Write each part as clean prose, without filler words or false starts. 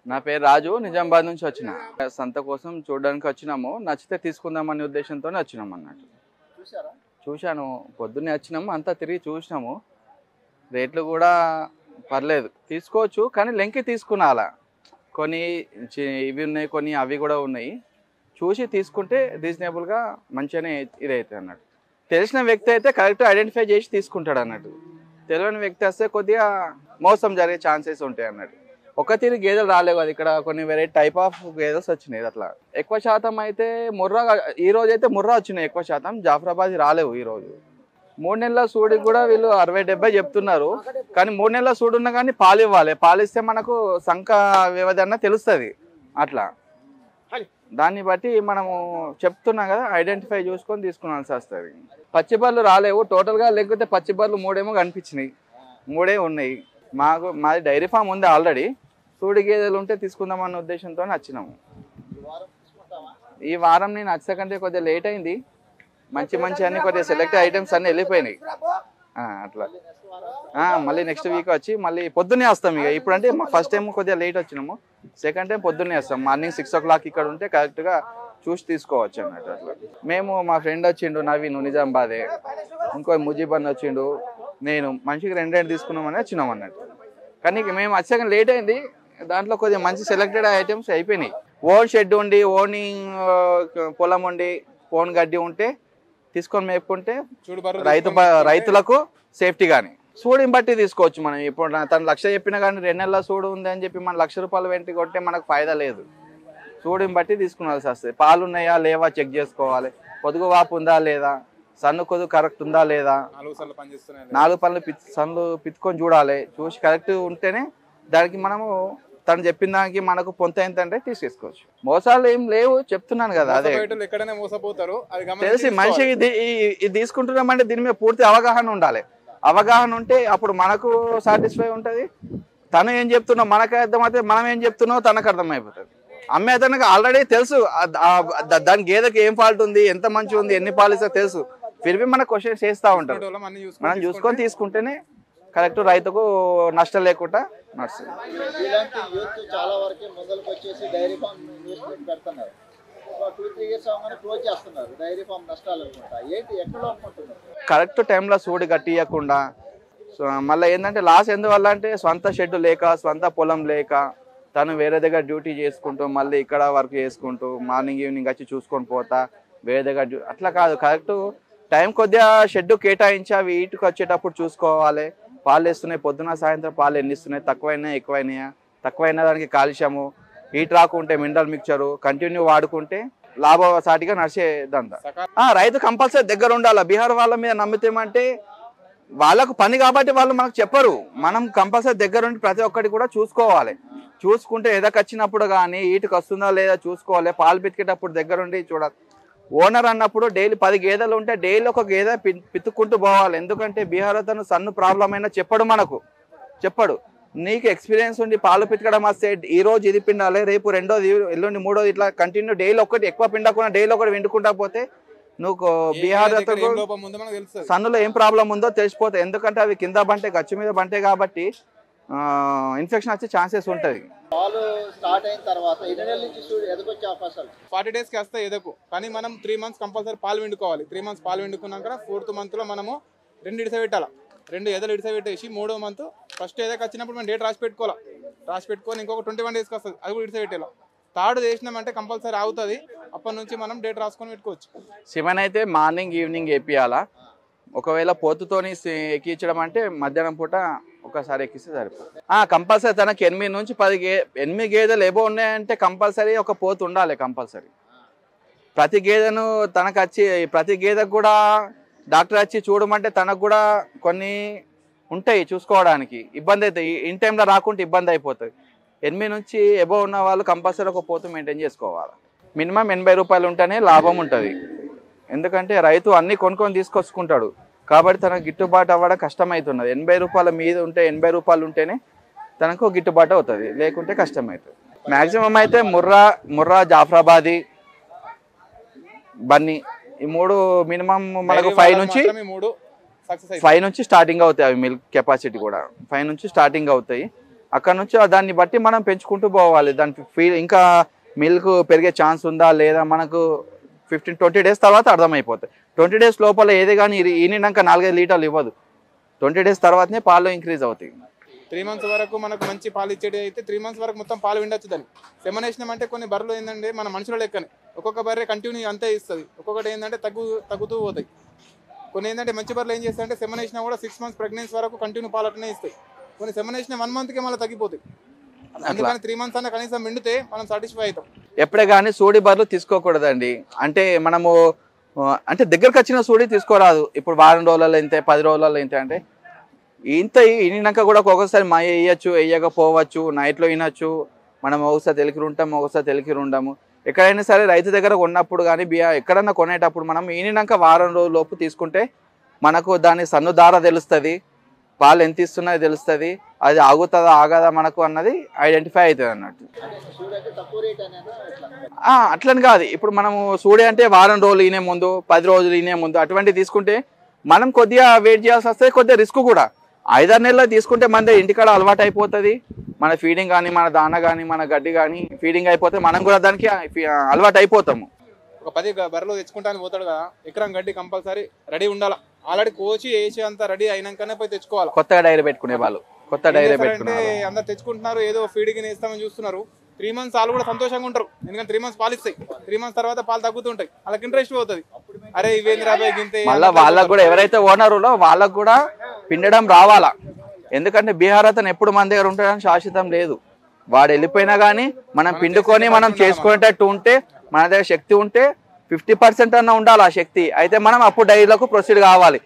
నా పేరు రాజు, నిజామాబాద్ నుంచి వచ్చిన. సంత కోసం చూడడానికి వచ్చినాము, నచ్చితే తీసుకుందామనే ఉద్దేశంతోనే వచ్చినాము అన్నట్టు. చూశాను, పొద్దున్నే వచ్చినాము, అంతా తిరిగి చూసినాము. రేట్లు కూడా పర్లేదు, తీసుకోవచ్చు, కానీ లెంకి తీసుకున్నాలా. కొన్ని ఇవి ఉన్నాయి, కొన్ని అవి కూడా ఉన్నాయి. చూసి తీసుకుంటే రీజనబుల్గా మంచిగానే ఇదైతే అన్నట్టు. తెలిసిన వ్యక్తి అయితే కరెక్ట్ ఐడెంటిఫై చేసి తీసుకుంటాడు అన్నట్టు. తెలియని వ్యక్తి వస్తే కొద్దిగా మోసం జరిగే ఛాన్సెస్ ఉంటాయి అన్నట్టు. ఒక తీరు గేదెలు రాలేవు కదా, ఇక్కడ కొన్ని వెరైటీ టైప్ ఆఫ్ గేదెస్ వచ్చినాయి. అట్లా ఎక్కువ శాతం అయితే ముర్రా, ఈ రోజు అయితే ముర్రా వచ్చినాయి ఎక్కువ శాతం. జాఫరాబాద్ రాలేవు ఈరోజు. 3 నెలల సూడికి కూడా వీళ్ళు 60-70 చెప్తున్నారు. కానీ 3 నెలల సూడు ఉన్నా కానీ పాలు ఇవ్వాలి. పాలిస్తే మనకు సంఖ వ్యవధి అన్న తెలుస్తుంది. అట్లా దాన్ని బట్టి మనము చెప్తున్నాం కదా, ఐడెంటిఫై చూసుకొని తీసుకునాల్సి వస్తుంది. పచ్చిబర్లు రాలేవు టోటల్గా, లేకపోతే పచ్చిబర్లు 3 ఏమో కనిపించినాయి, 3 ఉన్నాయి. మాది డైరీ ఫామ్ ఉంది ఆల్రెడీ. సూడి గేదెలు ఉంటే తీసుకుందామన్న ఉద్దేశంతో వచ్చినాము. ఈ వారం నేను వచ్చేకంటే కొద్దిగా లేట్ అయింది. మంచి అన్ని కొద్దిగా సెలెక్ట్ ఐటమ్స్ అన్నీ వెళ్ళిపోయినాయి. అట్లా మళ్ళీ నెక్స్ట్ వీక్ వచ్చి మళ్ళీ పొద్దున్నే వస్తాం. ఇక ఇప్పుడంటే ఫస్ట్ టైం కొద్దిగా లేట్ వచ్చినాము, సెకండ్ టైం పొద్దున్నే వస్తాం. మార్నింగ్ 6 o'clock ఇక్కడ ఉంటే కరెక్ట్గా చూసి తీసుకోవచ్చు అన్నట్టు. అట్లా మేము, మా ఫ్రెండ్ వచ్చిండు నవీన్, నిజామాబాదే, ఇంకో ముజీబన్ వచ్చిండు, నేను మనిషికి 2 తీసుకున్నామని వచ్చినాం అన్నట్టు. కానీ మేము వచ్చాక లేట్ అయింది. దాంట్లో కొద్దిగా మంచి సెలెక్టెడ్ ఐటమ్స్ అయిపోయినాయి. ఓన్ షెడ్ ఉండి, ఓనింగ్ పొలం ఉండి, ఓన్ గడ్డి ఉంటే తీసుకొని మేపుకుంటే రైతులకు సేఫ్టీ. కానీ సూడిని బట్టి తీసుకోవచ్చు మనం. ఇప్పుడు తను 1,00,000 చెప్పినా కానీ 2 నెలల సూడు ఉంది అని చెప్పి మనం ₹1,00,000 వెంట కొట్టే మనకు ఫాయిదా లేదు. సూడిని బట్టి తీసుకునాల్సి వస్తుంది. పాలు ఉన్నాయా లేవా చెక్ చేసుకోవాలి, పొదుగు వాపు ఉందా లేదా, సన్ను కొద్దు కరెక్ట్ ఉందా లేదా, 4 సన్ను పిత్తుకొని చూడాలి. చూసి కరెక్ట్ ఉంటేనే దానికి మనము తను చెప్పిన దానికి మనకు పొంత ఏంటంటే తీసేసుకోవచ్చు. మోసాలు ఏం లేవు చెప్తున్నాను కదా. అదే తెలిసి మనిషికి ఇది తీసుకుంటున్నామంటే దీని మీద పూర్తి అవగాహన ఉండాలి. అవగాహన ఉంటే అప్పుడు మనకు సాటిస్ఫై ఉంటుంది. తను ఏం చెప్తున్నావు మనకు అర్థమైతే, మనం ఏం చెప్తున్నావు తనకు అర్థమైపోతుంది. అమ్మే అతనికి ఆల్రెడీ తెలుసు దాని గేదెకి ఏం ఫాల్ట్ ఉంది, ఎంత మంచి ఉంది, ఎన్ని పాలిస్తా తెలుసు. ఫిర్బీ మన క్వశ్చన్ చేస్తూ ఉంటారు. మనం చూసుకొని తీసుకుంటేనే కరెక్ట్, రైతుకు నష్టం లేకుండా నడుస్తుంది. కరెక్ట్ టైంలో సూడి గట్టియకుండా, మళ్ళీ ఏంటంటే లాస్ ఎందువల్ల అంటే సొంత షెడ్ లేక, సొంత పొలం లేక, తను వేరే దగ్గర డ్యూటీ చేసుకుంటూ మళ్ళీ ఇక్కడ వర్క్ చేసుకుంటూ మార్నింగ్ ఈవినింగ్ వచ్చి చూసుకొని పోతా వేరే దగ్గర అట్లా కాదు. కరెక్ట్ టైం కొద్దిగా షెడ్ కేటాయించి అవి వీటికి వచ్చేటప్పుడు చూసుకోవాలి. పాలు వేస్తున్నాయి, పొద్దున సాయంత్రం పాలు ఎన్ని ఇస్తున్నాయి, తక్కువైనా ఎక్కువైనాయా, తక్కువైన దానికి కాల్షియము, హీట్ రాకుంటే మినరల్ మిక్చరు కంటిన్యూ వాడుకుంటే లాభసాటిగా నడిచేదంతా. రైతు కంపల్సరీ దగ్గర ఉండాలి. బీహార్ వాళ్ళ మీద నమ్మితేమంటే వాళ్ళకు పని కాబట్టి వాళ్ళు మనకు చెప్పరు. మనం కంపల్సరీ దగ్గర ఉండి ప్రతి ఒక్కటి కూడా చూసుకోవాలి. చూసుకుంటే ఎదకొచ్చినప్పుడు కానీ వీటికి వస్తుందా లేదా చూసుకోవాలి. పాలు పితికేటప్పుడు దగ్గరుండి చూడాలి. ఓనర్ అన్నప్పుడు డైలీ 10 గేదెలు ఉంటే డైలీ ఒక గేదె పితుక్కుంటూ పోవాలి. ఎందుకంటే బీహార్ అతను సన్ను ప్రాబ్లం అయినా చెప్పడు. నీకు ఎక్స్పీరియన్స్ ఉండి పాలు పితకడం వస్తే ఈ రోజు ఇది పిండాలి, రేపు 2ోది, ఎల్లుండి 3ోది, ఇట్లా కంటిన్యూ డైలీ ఒకటి ఎక్కువ పిండకుండా డైలీ ఒకటి విండుకుంటా పోతే నువ్వు బీహార్ అతను సన్నులో ఏం ప్రాబ్లం ఉందో తెలిసిపోతాయి. ఎందుకంటే అవి కింద బంటే, గచ్చు మీద బంటే కాబట్టి ఇన్ఫెక్షన్ వచ్చే ఛాన్సెస్ ఉంటుంది. 40 days కి వస్తాయి ఎదకు. కానీ మనం 3 months కంపల్సరీ పాలు విండుకోవాలి. 3 months పాలు విండుకున్నాక 4th month లో మనము 2 ఇడిసపెట్టాలి. 2 ఎదలు ఇడిసపెట్టేసి 3వ మంత్ ఫస్ట్ ఎదకు వచ్చినప్పుడు మనం డేట్ రాసి పెట్టుకొని ఇంకొక 21 days కి వస్తుంది, అది కూడా ఇడిసపెట్టాలి. 3rd చేసినామంటే కంపల్సరీ అవుతుంది. అప్పటి నుంచి మనం డేట్ రాసుకొని పెట్టుకోవచ్చు. సిమెన్ అయితే మార్నింగ్ ఈవినింగ్ వేపియాలా. ఒకవేళ పోతుతోని ఎక్కించడం అంటే మధ్యాహ్నం పూట ఒకసారి ఎక్కిస్తే సరిపోతుంది. కంపల్సరీ తనకి 8 నుంచి 8 గేదెలు ఏవో ఉన్నాయంటే కంపల్సరీ ఒక పోతు ఉండాలి. కంపల్సరీ ప్రతి గేదెను తనకు వచ్చి, ప్రతి గేదెకు కూడా డాక్టర్ వచ్చి చూడమంటే తనకు కూడా కొన్ని ఉంటాయి చూసుకోవడానికి. ఇబ్బంది అవుతాయి, ఇన్ టైంలో రాకుంటే ఇబ్బంది అయిపోతుంది. 8 నుంచి ఎబో ఉన్న వాళ్ళు కంపల్సరీ ఒక పోతు మెయింటైన్ చేసుకోవాలి. మినిమం ₹80 ఉంటేనే లాభం ఉంటుంది. ఎందుకంటే రైతు అన్ని కొనుక్కొని తీసుకొచ్చుకుంటాడు కాబట్టి తనకు గిట్టుబాటు అవ్వడం కష్టమవుతున్నది. ₹80 మీద ఉంటే, ₹80 ఉంటేనే తనకు గిట్టుబాటు అవుతుంది, లేకుంటే కష్టమవుతుంది. మ్యాక్సిమం అయితే ముర్రా, జాఫరాబాదీ, బన్నీ, ఈ 3 మినిమం మనకు 5 నుంచి స్టార్టింగ్ అవుతాయి. అవి మిల్క్ కెపాసిటీ కూడా 5 నుంచి స్టార్టింగ్ అవుతాయి. అక్కడ నుంచి దాన్ని బట్టి మనం పెంచుకుంటూ పోవాలి. దానికి ఇంకా మిల్క్ పెరిగే ఛాన్స్ ఉందా లేదా మనకు 15-20 డేస్ తర్వాత అర్థమైపోతాయి. 20 డేస్ లోపల ఏది కానీ ఈనినాక 4-5 లీటర్లు ఇవ్వదు. 20 డేస్ తర్వాతనే పాలు ఇంక్రీజ్ అవుతాయి. 3 months వరకు మనకు మంచి పాలు ఇచ్చేది అయితే 3 months వరకు మొత్తం పాలు విండొచ్చు. దాన్ని సెమనేషన్ అంటే కొన్ని బర్రెలు ఏంటంటే మన మనుషుల లెక్కనే ఒక్కొక్క బర్రె కంటిన్యూ అంతే ఇస్తుంది, ఒక్కొక్కటి ఏంటంటే తగ్గుతూ పోతాయి. కొన్ని ఏంటంటే మంచి బర్రెలు ఏం చేస్తాయంటే సెమనేషన్ కూడా 6 months ప్రెగ్నెన్సీ వరకు కంటిన్యూ పాలు అట్లనే ఇస్తాయి. కొన్ని సెమనేషన్ 1 monthకి మళ్ళీ తగ్గిపోతాయి. అందుకని 3 months అన్న కనీసం విండితే మనం సాటిస్ఫై అవుతాం. ఎప్పుడే కానీ సూడి బర్రెలు తీసుకోకూడదండి. అంటే మనము అంటే దగ్గరకు వచ్చిన సూడి తీసుకోరాదు. ఇప్పుడు వారం రోజులలో ఇంతే 10 రోజులలో ఇంతే అంటే ఇంత ఈనాక కూడా ఒక్కొక్కసారి మా వేయచ్చు వేయకపోవచ్చు, నైట్లో వినొచ్చు. మనం ఒకసారి తెలికిరు ఉంటాము, ఒకసారి తెలికిరు ఉండము. ఎక్కడైనా సరే రైతు దగ్గర కొన్నప్పుడు కానీ ఎక్కడన్నా కొనేటప్పుడు మనం ఈనాక వారం రోజుల లోపు తీసుకుంటే మనకు దాని సన్నుధార తెలుస్తుంది, పాలు ఎంత ఇస్తున్నాయో తెలుస్తుంది, అది ఆగుతుందా ఆగదా మనకు అన్నది ఐడెంటిఫై అవుతుంది అన్నట్టు. అట్లని కాదు, ఇప్పుడు మనము సూడి అంటే వారం రోజులు ఈనే ముందు 10 రోజులు ఈనే ముందు అటువంటివి తీసుకుంటే మనం కొద్దిగా వెయిట్ చేయాల్సి వస్తుంది. కొద్దిగా రిస్క్ కూడా. 5-6 నెలలు తీసుకుంటే మన ఇంటికాడ అలవాటు అయిపోతుంది. మన ఫీడింగ్ కానీ మన దాన కానీ మన గడ్డి కానీ ఫీడింగ్ అయిపోతే మనం కూడా దానికి అలవాటు అయిపోతాము. ఒక 10 బర్రెలు తెచ్చుకుంటానికి పోతాడు కదా, ఎకరం గడ్డి కంపల్సరీ రెడీ ఉండాలి. ఆల్రెడీ కోచి వేసి అంతా రెడీ అయినాకనే పోయి తెచ్చుకోవాలి. కొత్తగా డైరీ పెట్టుకునే వాళ్ళు అందరు తెచ్చుకుంటున్నారు, ఏదో ఫీడింగ్ వేస్తామని చూస్తున్నారు. 3 months వాళ్ళు కూడా సంతోషంగా ఉంటారు, ఎందుకంటే 3 months పాలు ఇస్తాయి. 3 months తర్వాత పాలు తగ్గుతుంటాయి, వాళ్ళకి ఇంట్రెస్ట్ పోతుంది. అరే ఇవేంది రాబోయే గింతే. మళ్ళీ వాళ్ళకు కూడా ఎవరైతే ఓనరులో వాళ్ళకు కూడా పిండడం రావాలా. ఎందుకంటే బీహార్ అతను ఎప్పుడు మన దగ్గర ఉంటాడని శాశ్వతం లేదు. వాడు వెళ్ళిపోయినా కానీ మనం పిండుకొని మనం చేసుకునేటట్టు ఉంటే, మన దగ్గర శక్తి ఉంటే 50% అన్న ఉండాలి ఆ శక్తి. అయితే మనం అప్పుడు డైరీలకు ప్రొసీడ్ కావాలి.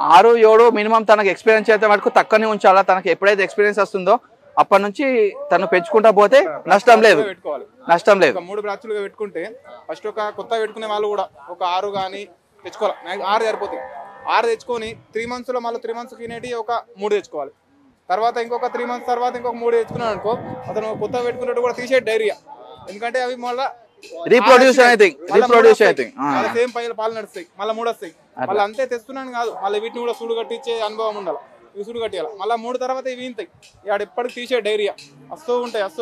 6-7 మినిమం తనకు ఎక్స్పీరియన్స్ అయితే మటుకు తక్కువనే ఉంచాలా. తనకు ఎప్పుడైతే ఎక్స్పీరియన్స్ వస్తుందో అప్పటి నుంచి తను పెంచుకుంటా పోతే నష్టం లేదు. 3 బ్రాచ్లుగా పెట్టుకుంటే ఫస్ట్ ఒక కొత్త పెట్టుకునే వాళ్ళు కూడా ఒక 6 కానీ తెచ్చుకోవాలి. 6 సరిపోతాయి. 6 తెచ్చుకొని 3 months లో మళ్ళీ 3 months తినేటి ఒక 3 తెచ్చుకోవాలి. తర్వాత ఇంకొక 3 months తర్వాత ఇంకొక 3 తెచ్చుకున్నాడు అనుకో, అతను కొత్త పెట్టుకున్నట్టు కూడా తీసే డైరియా. ఎందుకంటే అవి మళ్ళీ రీప్రొడ్యూస్ అయితే సేమ్ పాలు నడుస్తాయి, మళ్ళీ 3 వస్తాయి. మళ్ళీ అంతే తెస్తున్నాను కాదు, మళ్ళీ వీటిని కూడా సూడు కట్టించే అనుభవం ఉండాలి. ఇవి సూడు కట్టియాలి, మళ్ళీ 3 తర్వాత ఇవి ఇంతాయి. ఇవాడు ఎప్పటికి తీసే డైరియా వస్తూ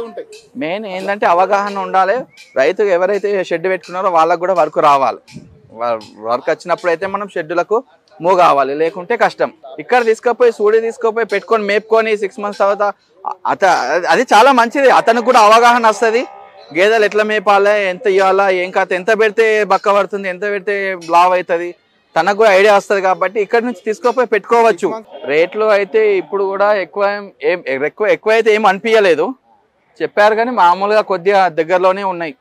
ఉంటాయి. మెయిన్ ఏంటంటే అవగాహన ఉండాలి. రైతు ఎవరైతే షెడ్ పెట్టుకున్నారో వాళ్ళకు కూడా వర్క్ రావాలి. వర్క్ వచ్చినప్పుడు అయితే మనం షెడ్యూలకు మూవ్ కావాలి, లేకుంటే కష్టం. ఇక్కడ సూడి తీసుకుపోయి పెట్టుకొని మేపుకొని 6 months తర్వాత అది చాలా మంచిది. అతనికి కూడా అవగాహన వస్తుంది. గేదెలు ఎట్లా మేపాలి, ఎంత ఇవ్వాలా, ఏం కాదు, ఎంత పెడితే బక్క పడుతుంది, ఎంత పెడితే లావ్ అవుతుంది, తనకు కూడా ఐడియా వస్తుంది. కాబట్టి ఇక్కడ నుంచి తీసుకుపోయి పెట్టుకోవచ్చు. రేట్లు అయితే ఇప్పుడు కూడా ఎక్కువ అయితే ఏం అనిపించలేదు. చెప్పారు కానీ మామూలుగా కొద్దిగా దగ్గరలోనే ఉన్నాయి.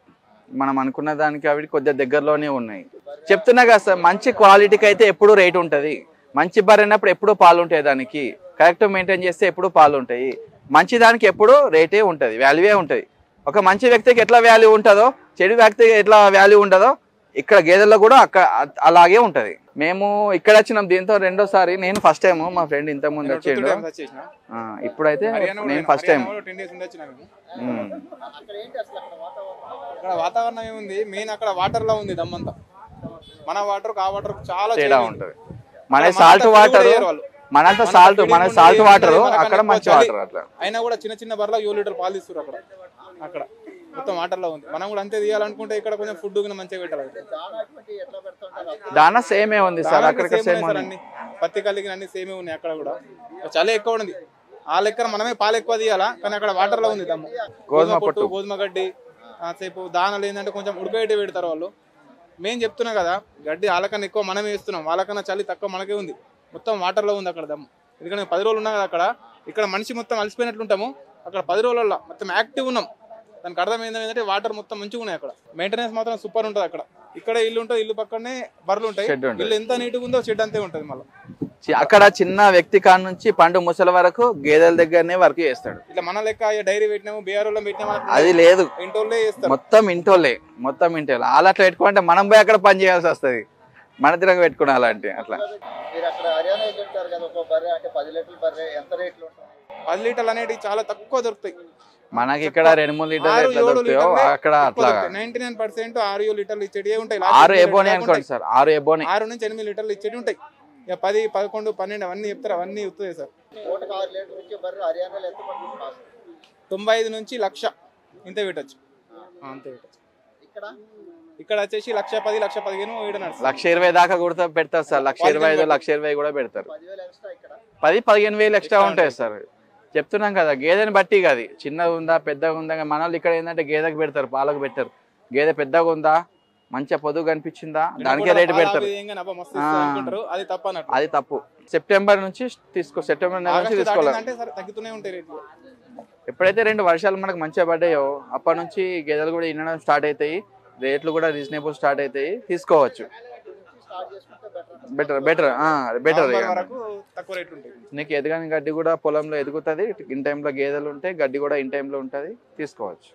మనం అనుకున్న దానికి అవి కొద్దిగా దగ్గరలోనే ఉన్నాయి. చెప్తున్నా కదా సార్, మంచి క్వాలిటీకి అయితే ఎప్పుడు రేట్ ఉంటుంది. మంచి బర్రెనప్పుడు ఎప్పుడు పాలు ఉంటాయి. దానికి కరెక్ట్ మెయింటైన్ చేస్తే ఎప్పుడు పాలు ఉంటాయి. మంచి దానికి ఎప్పుడు రేటే ఉంటుంది, వాల్యూవే ఉంటుంది. ఒక మంచి వ్యక్తికి ఎట్లా వాల్యూ ఉంటుందో, చెడు వ్యక్తికి ఎట్లా వాల్యూ ఉంటుందో ఇక్కడ గేదెల్లో కూడా అలాగే ఉంటుంది. మేము ఇక్కడ వచ్చినాం దీంతో రెండోసారి. నేను ఫస్ట్ టైం, మా ఫ్రెండ్ ఇంతకుముందు వచ్చేయండు. ఇప్పుడైతే నేను ఫస్ట్ టైం. అక్కడ వాతావరణం ఏముంది, మెయిన్ అక్కడ వాటర్ లో ఉంది దమ్మంతా. మన వాటర్ ఆ వాటర్ చాలా తేడా ఉంటుంది. మన సాల్ట్ వాటర్, మనంతా సాల్ట్, మన సాల్ట్ వాటర్, అక్కడ మంచి వాటర్. అట్లా అయినా కూడా చిన్న బర్రెలకు 7 లీటర్ పాలు తీస్తారు. అక్కడ మొత్తం వాటర్ లో ఉంది. మనం కూడా అంతే తీయాలనుకుంటే ఇక్కడ కొంచెం ఫుడ్ మంచిగా పెట్టాలి. దానా సేమే ఉంది సార్, అక్కడ అన్ని పత్తి కలిగిన అన్ని సేమే ఉన్నాయి. అక్కడ కూడా చలి ఎక్కువ ఉంది. ఆ లెక్కన మనమే పాలు ఎక్కువ తీయాలా, కానీ అక్కడ వాటర్ లో ఉంది దమ్ము. గోధుమ పొట్టు, గోధుమ గడ్డి, సేపు దానాలు ఏంటంటే కొంచెం ఉడకబెట్టి పెడతారు వాళ్ళు. మేము చెప్తున్నా కదా, గడ్డి వాళ్ళకన్నా ఎక్కువ మనమే వేస్తున్నాం, వాళ్ళకన్నా చలి తక్కువ మనకే ఉంది. మొత్తం వాటర్ లో ఉంది అక్కడ దమ్ము. ఎందుకంటే 10 రోజులు ఉన్నాం కదా అక్కడ. ఇక్కడ మనిషి మొత్తం అలసిపోయినట్లుంటాము, అక్కడ 10 రోజులలో మొత్తం యాక్టివ్ ఉన్నాం. దానికి అర్థం ఏంటంటే వాటర్ మొత్తం మంచిగా ఉన్నాయి అక్కడ. మెయింటెనెన్స్ మాత్రం సూపర్ ఉంటుంది అక్కడ. ఇక్కడ ఇల్లు ఉంటుంది, ఇల్లు పక్కనే బర్రెలు ఉంటాయి. ఇల్లు ఎంత నీట్గా ఉందో షెడ్ అంతే ఉంటుంది. మళ్ళీ అక్కడ చిన్న వ్యక్తి కాడ నుంచి పండు ముసలి వరకు గేదెల దగ్గరనే వర్క్ చేస్తాడు. ఇట్లా మన లెక్క డైరీ పెట్టినాము, బీఆర్ఓలో పెట్టినాము అది లేదు. ఇంటోళ్ళే చేస్తారు, మొత్తం ఇంటోళ్ళే. వాళ్ళు అట్లా పెట్టుకుంటే మనం పోయి అక్కడ పని చేయాల్సి వస్తుంది. మన తిరగ పెట్టుకుని అలాంటి అట్లా. 10 లీటర్లు అనేవి చాలా తక్కువ దొరుకుతాయి మనకి. ఇక్కడ 2-3 లీటర్లు దొరుకుతాయో అక్కడ అట్లా 99% 6-7 లీటర్లు ఇచ్చేటి ఉంటాయి. 6 ఎబోనే అనుకోండి సార్, 6 ఎబోనే. 6 నుంచి 8 లీటర్లు ఇచ్చేటి ఉంటాయి. ఇక 10, 11, 12 అవన్నీ చెప్తారు, అవన్నీ వస్తాయి సార్. 95 నుంచి 1,00,000 ఇంత పెట్టచ్చు, అంతే పెట్టచ్చు. ఇక్కడ వచ్చేసి 1,10,000 1,15,000 ఈడ నడుస్తుంది. 1,20,000 దాకా కూడా పెడతారు సార్. 1,25,000 1,20,000 కూడా పెడతారు. 10-15,000 ఎక్స్ట్రా ఉంటాయి సార్. చెప్తున్నాం కదా, గేదెని బట్టి అది చిన్నగా ఉందా పెద్దగా ఉందా. మన వాళ్ళు ఇక్కడ ఏంటంటే గేదెకి పెడతారు, పాలకు పెట్టారు. గేదె పెద్దగా ఉందా, మంచిగా పొదుగు కనిపించిందా, దానికే రేటు పెడతారు. అది తప్పు. సెప్టెంబర్ నుంచి సెప్టెంబర్ నెల నుంచి తీసుకోవాలి. ఎప్పుడైతే 2 వర్షాలు మనకు మంచిగా పడ్డాయో అప్పటి నుంచి గేదెలు కూడా ఇనడం స్టార్ట్ అవుతాయి, రేట్లు కూడా రీజనబుల్ స్టార్ట్ అవుతాయి, తీసుకోవచ్చు. Better better better. నీకు ఎదగని గడ్డి కూడా పొలంలో ఎదుగుతుంది. ఇన్ టైంలో గేదెలు ఉంటే గడ్డి కూడా ఇన్ టైంలో ఉంటుంది, తీసుకోవచ్చు.